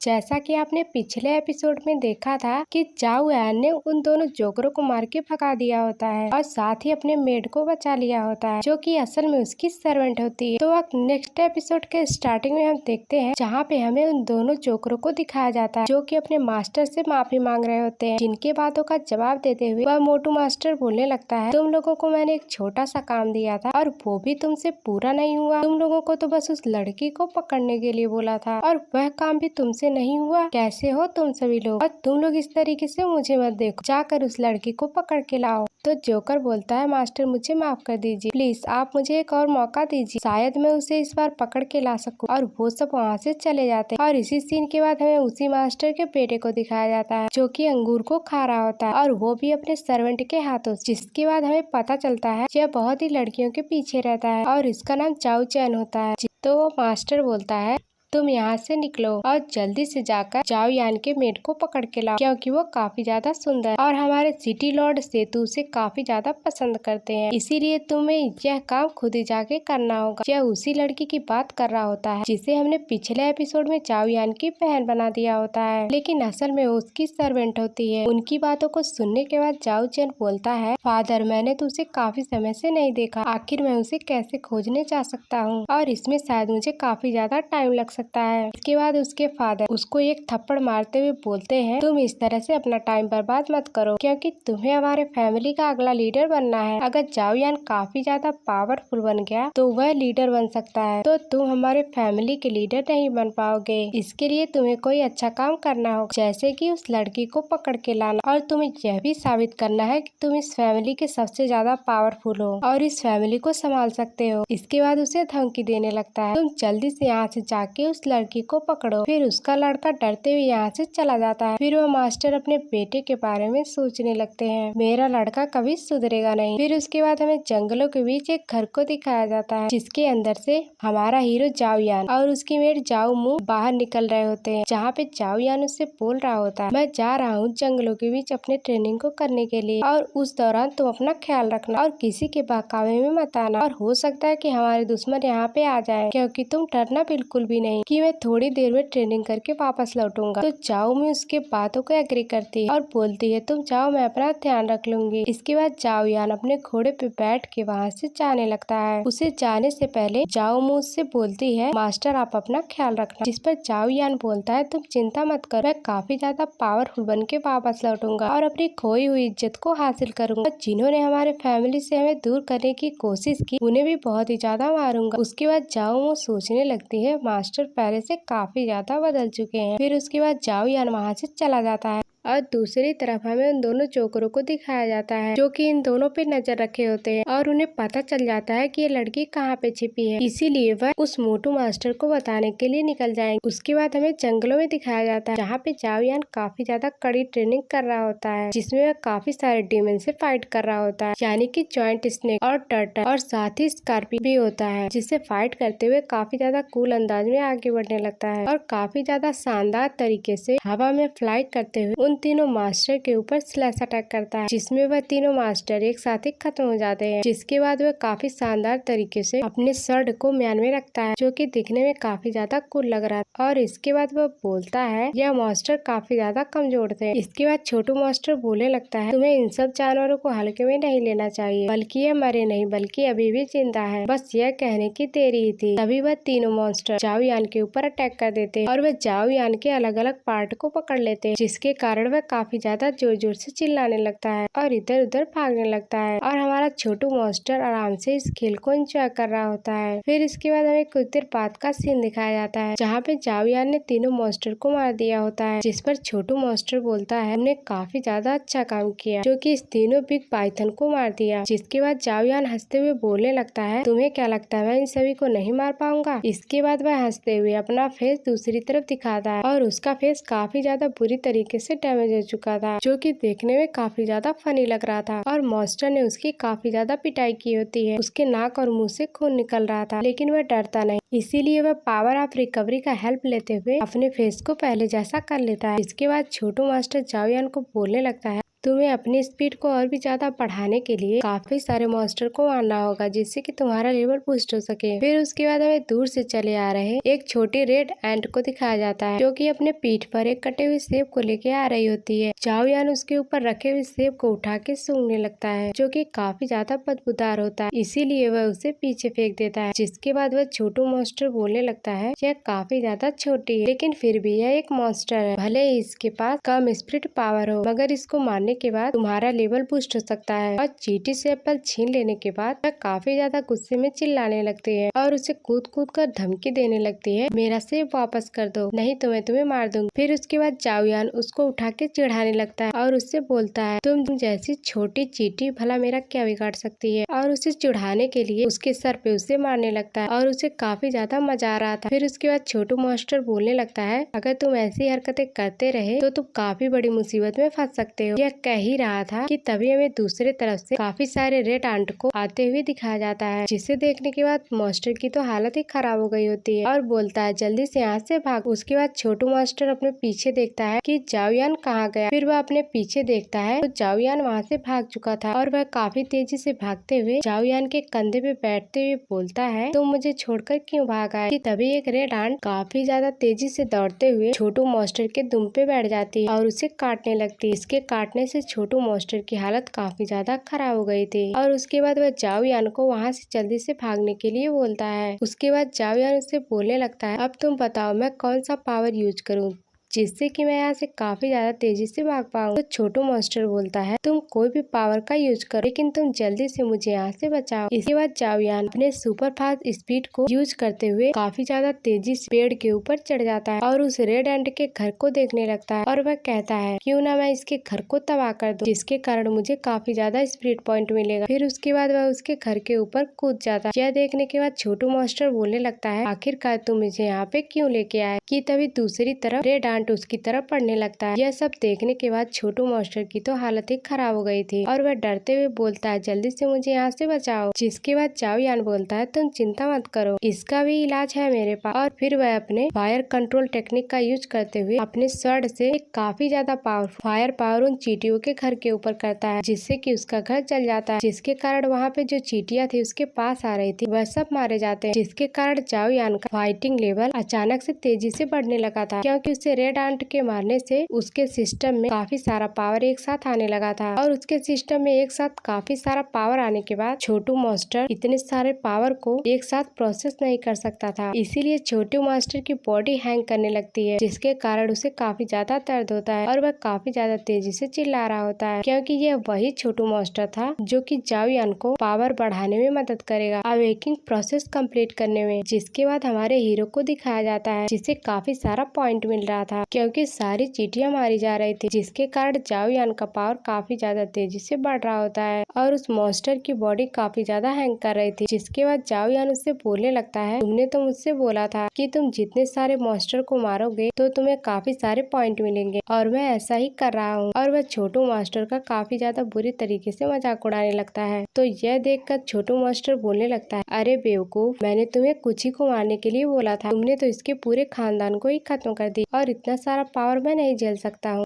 जैसा कि आपने पिछले एपिसोड में देखा था कि जाओ यान ने उन दोनों जोकरों को मार के भगा दिया होता है और साथ ही अपने मेड को बचा लिया होता है, जो कि असल में उसकी सर्वेंट होती है। तो अब नेक्स्ट एपिसोड के स्टार्टिंग में हम देखते हैं जहाँ पे हमें उन दोनों जोकरों को दिखाया जाता है जो कि अपने मास्टर से माफी मांग रहे होते हैं, जिनके बातों का जवाब देते हुए वह मोटू मास्टर बोलने लगता है, तुम लोगों को मैंने एक छोटा सा काम दिया था और वो भी तुमसे पूरा नहीं हुआ। तुम लोगों को तो बस उस लड़की को पकड़ने के लिए बोला था और वह काम भी तुमसे नहीं हुआ। कैसे हो तुम सभी लोग, और तुम लोग इस तरीके से मुझे मत देखो, जाकर उस लड़की को पकड़ के लाओ। तो जोकर बोलता है, मास्टर मुझे माफ कर दीजिए, प्लीज आप मुझे एक और मौका दीजिए, शायद मैं उसे इस बार पकड़ के ला सकूं। और वो सब वहाँ से चले जाते हैं और इसी सीन के बाद हमें उसी मास्टर के बेटे को दिखाया जाता है जो कि अंगूर को खा रहा होता है और वो भी अपने सर्वेंट के हाथों से। जिसके बाद हमें पता चलता है यह बहुत ही लड़कियों के पीछे रहता है और इसका नाम चाउ चैन होता है। तो वो मास्टर बोलता है, तुम यहाँ से निकलो और जल्दी से जाकर जाओ यान के मेड को पकड़ के लाओ, क्योंकि वो काफी ज्यादा सुंदर और हमारे सिटी लॉर्ड सेतु उसे काफी ज्यादा पसंद करते हैं, इसीलिए तुम्हें यह काम खुद ही जाके करना होगा। यह उसी लड़की की बात कर रहा होता है जिसे हमने पिछले एपिसोड में जाओ यान की बहन बना दिया होता है, लेकिन असल में वो उसकी सर्वेंट होती है। उनकी बातों को सुनने के बाद जाओ चैन बोलता है, फादर मैंने तो उसे काफी समय से नहीं देखा, आखिर मैं उसे कैसे खोजने जा सकता हूँ और इसमें शायद मुझे काफी ज्यादा टाइम लग सकता है। इसके बाद उसके फादर उसको एक थप्पड़ मारते हुए बोलते हैं, तुम इस तरह से अपना टाइम बर्बाद मत करो, क्योंकि तुम्हें हमारे फैमिली का अगला लीडर बनना है। अगर जाओ यान काफी ज्यादा पावरफुल बन गया तो वह लीडर बन सकता है, तो तुम हमारे फैमिली के लीडर नहीं बन पाओगे। इसके लिए तुम्हें कोई अच्छा काम करना होगा, जैसे कि उस लड़की को पकड़ के लाना, और तुम्हें यह भी साबित करना है कि तुम इस फैमिली के सबसे ज्यादा पावरफुल हो और इस फैमिली को संभाल सकते हो। इसके बाद उसे धमकी देने लगता है, तुम जल्दी से यहाँ से जाके उस लड़की को पकड़ो। फिर उसका लड़का डरते हुए यहाँ से चला जाता है। फिर वो मास्टर अपने बेटे के बारे में सोचने लगते हैं, मेरा लड़का कभी सुधरेगा नहीं। फिर उसके बाद हमें जंगलों के बीच एक घर को दिखाया जाता है जिसके अंदर से हमारा हीरो जाओ यान और उसकी मेट जाओ मू बाहर निकल रहे होते हैं, जहाँ पे जाओ यान उससे बोल रहा होता है, मैं जा रहा हूँ जंगलों के बीच अपने ट्रेनिंग को करने के लिए और उस दौरान तुम अपना ख्याल रखना और किसी के बहकावे में मत आना, और हो सकता है कि हमारे दुश्मन यहाँ पे आ जाए, क्योंकि तुम डरना बिल्कुल भी नहीं कि मैं थोड़ी देर में ट्रेनिंग करके वापस लौटूंगा। तो जाओ में उसके बातों को एग्री करती है और बोलती है, तुम जाओ मैं अपना ध्यान रख लूंगी। इसके बाद जाओ यान अपने घोड़े पे बैठ के वहाँ से जाने लगता है। उसे जाने से पहले जाओ मुझ से बोलती है, मास्टर आप अपना ख्याल रखना। जिस पर जाओ यान बोलता है, तुम चिंता मत करो, मैं काफी ज्यादा पावरफुल बन के वापस लौटूंगा और अपनी खोई हुई इज्जत को हासिल करूंगा। जिन्होंने हमारे फैमिली से हमें दूर करने की कोशिश की उन्हें भी बहुत ही ज्यादा मारूंगा। उसके बाद जाओ वो सोचने लगती है, मास्टर पहले से काफी ज्यादा बदल चुके हैं। फिर उसके बाद जाओ यान वहाँ से चला जाता है और दूसरी तरफ हमें उन दोनों जोकरों को दिखाया जाता है जो कि इन दोनों पे नजर रखे होते हैं और उन्हें पता चल जाता है कि ये लड़की कहाँ पे छिपी है, इसीलिए वह उस मोटू मास्टर को बताने के लिए निकल जाएंगे। उसके बाद हमें जंगलों में दिखाया जाता है जहाँ पे जाओ यान काफी ज्यादा कड़ी ट्रेनिंग कर रहा होता है, जिसमें वह काफी सारे डीमन से फाइट कर रहा होता है, यानी कि जॉइंट स्नेक और टर्टल और साथ ही स्कॉर्पियन भी होता है, जिससे फाइट करते हुए काफी ज्यादा कूल अंदाज में आगे बढ़ने लगता है और काफी ज्यादा शानदार तरीके से हवा में फ्लाई करते हुए तीनों मास्टर के ऊपर स्लैश अटैक करता है, जिसमें वह तीनों मास्टर एक साथ ही खत्म हो जाते हैं। जिसके बाद वह काफी शानदार तरीके से अपने सर्ड को म्यान में रखता है, जो कि दिखने में काफी ज्यादा कूल लग रहा है। और इसके बाद वह बोलता है, यह मास्टर काफी ज्यादा कमजोर थे। इसके बाद छोटू मास्टर बोलने लगता है, तुम्हें इन सब जानवरों को हल्के में नहीं लेना चाहिए, बल्कि ये मरे नहीं बल्कि अभी भी जिंदा है, बस यह कहने की देरी ही थी। तभी वह तीनों मॉन्स्टर जाओ यान के ऊपर अटैक कर देते हैं और वह जाओ यान के अलग अलग पार्ट को पकड़ लेते हैं, जिसके कारण वह काफी ज्यादा जोर जोर से चिल्लाने लगता है और इधर उधर भागने लगता है और हमारा छोटू मॉन्स्टर आराम से इस खेल को एंजॉय कर रहा होता है। फिर इसके बाद हमें कुछ देर बाद का सीन दिखाया जाता है जहाँ पे जाओ यान ने तीनों मॉन्स्टर को मार दिया होता है, जिस पर छोटू मॉन्स्टर बोलता है, हमने काफी ज्यादा अच्छा काम किया जो कि इस तीनों बिग पाइथन को मार दिया। जिसके बाद जाओ यान हंसते हुए बोलने लगता है, तुम्हें क्या लगता है मैं इन सभी को नहीं मार पाऊंगा। इसके बाद वह हंसते हुए अपना फेस दूसरी तरफ दिखाता है और उसका फेस काफी ज्यादा बुरी तरीके से डैमेज हो चुका था, जो कि देखने में काफी ज्यादा फनी लग रहा था और मॉन्स्टर ने उसकी काफी ज्यादा पिटाई की होती है। उसके नाक और मुंह से खून निकल रहा था, लेकिन वह डरता नहीं, इसीलिए वह पावर ऑफ रिकवरी का हेल्प लेते हुए अपने फेस को पहले जैसा कर लेता है। इसके बाद छोटू मास्टर जाओ यान को बोलने लगता है, तुम्हें अपनी स्पीड को और भी ज्यादा बढ़ाने के लिए काफी सारे मॉन्स्टर को मारना होगा, जिससे कि तुम्हारा लेवल बूस्ट हो सके। फिर उसके बाद हमें दूर से चले आ रहे एक छोटी रेड एंट को दिखाया जाता है, जो कि अपने पीठ पर एक कटे हुए सेब को लेके आ रही होती है। चाओ यान उसके ऊपर रखे हुए सेब को उठा के सूंघने लगता है, जो कि काफी ज्यादा बदबूदार होता है, इसीलिए वह उसे पीछे फेंक देता है। जिसके बाद वह छोटू मॉन्स्टर बोलने लगता है, यह काफी ज्यादा छोटी है, लेकिन फिर भी यह एक मॉन्स्टर है। भले ही इसके पास कम स्पिरिट पावर हो, मगर इसको मारने के बाद तुम्हारा लेवल बूस्ट हो सकता है। और चींटी से एप्पल छीन लेने के बाद वह काफी ज्यादा गुस्से में चिल्लाने लगती है और उसे कूद कूद कर धमकी देने लगती है, मेरा सेब वापस कर दो, नहीं तो मैं तुम्हें मार दूंगी। फिर उसके बाद चाओ यान उसको उठा के चिढ़ाने लगता है और उससे बोलता है, तुम जैसी छोटी चींटी भला मेरा क्या बिगाड़ सकती है। और उसे चिढ़ाने के लिए उसके सर पे उसे मारने लगता है और उसे काफी ज्यादा मजा आ रहा था। फिर उसके बाद छोटू मॉन्स्टर बोलने लगता है, अगर तुम ऐसी हरकतें करते रहे तो तुम काफी बड़ी मुसीबत में फंस सकते हो। यह कह ही रहा था कि तभी हमें दूसरे तरफ से काफी सारे रेड आंट को आते हुए दिखाया जाता है, जिसे देखने के बाद मॉन्स्टर की तो हालत ही खराब हो गई होती है और बोलता है, जल्दी से यहाँ से भाग। उसके बाद छोटू मॉन्स्टर अपने पीछे देखता है कि चाओ यान कहाँ गया। फिर वह अपने पीछे देखता है तो चाओ यान वहाँ से भाग चुका था और वह काफी तेजी से भागते हुए चाओ यान के कंधे पे बैठते हुए बोलता है, तुम मुझे छोड़कर क्यों भाग आए। तभी एक रेड आंट काफी ज्यादा तेजी से दौड़ते हुए छोटू मॉन्स्टर के दुम पे बैठ जाती है और उसे काटने लगती है। इसके काटने से छोटू मॉन्स्टर की हालत काफी ज्यादा खराब हो गई थी और उसके बाद वह चाओ यान को वहाँ से जल्दी से भागने के लिए बोलता है। उसके बाद चाओ यान उससे बोलने लगता है, अब तुम बताओ मैं कौन सा पावर यूज करूँ जिससे कि मैं यहाँ से काफी ज्यादा तेजी से भाग पाऊँ। तो छोटू मॉन्स्टर बोलता है, तुम कोई भी पावर का यूज करो, लेकिन तुम जल्दी से मुझे यहाँ से बचाओ। इसके बाद चाओ यान अपने सुपर फास्ट स्पीड को यूज करते हुए काफी ज्यादा तेजी से पेड़ के ऊपर चढ़ जाता है और उस रेड एंट के घर को देखने लगता है और वह कहता है, क्यों ना मैं इसके घर को तबाह कर दूं, जिसके कारण मुझे काफी ज्यादा स्पिरिट पॉइंट मिलेगा। फिर उसके बाद वह उसके घर के ऊपर कूद जाता है। यह देखने के बाद छोटू मॉन्स्टर बोलने लगता है, आखिरकार तुम मुझे यहाँ पे क्यों लेके आए। कि तभी दूसरी तरफ रेड आंट उसकी तरफ पड़ने लगता है। यह सब देखने के बाद छोटू मॉन्स्टर की तो हालत ही खराब हो गई थी और वह डरते हुए बोलता है, जल्दी से मुझे यहाँ से बचाओ। जिसके बाद चाओ यान बोलता है, तुम चिंता मत करो, इसका भी इलाज है मेरे पास। और फिर वह अपने फायर कंट्रोल टेक्निक का यूज करते हुए अपने स्वर्ड से एक काफी ज्यादा फायर पावर उन चींटियों के घर के ऊपर करता है, जिससे कि उसका घर जल जाता है। जिसके कारण वहाँ पे जो चींटियां थी उसके पास आ रही थी वह सब मारे जाते हैं। जिसके कारण चाओ यान का फाइटिंग लेवल अचानक से तेजी से बढ़ने लगा था, क्योंकि उसे रेड आंट के मारने से उसके सिस्टम में काफी सारा पावर एक साथ आने लगा था और उसके सिस्टम में एक साथ काफी सारा पावर आने के बाद छोटू मॉन्स्टर इतने सारे पावर को एक साथ प्रोसेस नहीं कर सकता था। इसीलिए छोटू मॉन्स्टर की बॉडी हैंग करने लगती है, जिसके कारण उसे काफी ज्यादा दर्द होता है और वह काफी ज्यादा तेजी से चिल्ला रहा होता है, क्योंकि यह वही छोटू मॉन्स्टर था जो कि चाओ यान को पावर बढ़ाने में मदद करेगा, अवेकिंग प्रोसेस कंप्लीट करने में। जिसके बाद हमारे हीरो को दिखाया जाता है, जिसे काफी सारा पॉइंट मिल रहा था, क्योंकि सारी चींटियां मारी जा रही थी, जिसके कारण चाओ यान का पावर काफी ज्यादा तेजी से बढ़ रहा होता है और उस मॉन्स्टर की बॉडी काफी ज्यादा हैंग कर रही थी। जिसके बाद चाओ यान उससे बोलने लगता है, तुमने तो मुझसे बोला था कि तुम जितने सारे मॉन्स्टर को मारोगे तो तुम्हें काफी सारे पॉइंट मिलेंगे और मैं ऐसा ही कर रहा हूँ। और वह छोटू मॉन्स्टर का काफी ज्यादा बुरी तरीके से मजाक उड़ाने लगता है। तो यह देखकर छोटू मॉन्स्टर बोलने लगता है, अरे बेवकूफ, मैंने तुम्हें कुछ ही को मारने के लिए बोला था, तुमने तो इसके पूरे खानदान को ही खत्म कर दी और इतना सारा पावर मैं नहीं झेल सकता हूँ।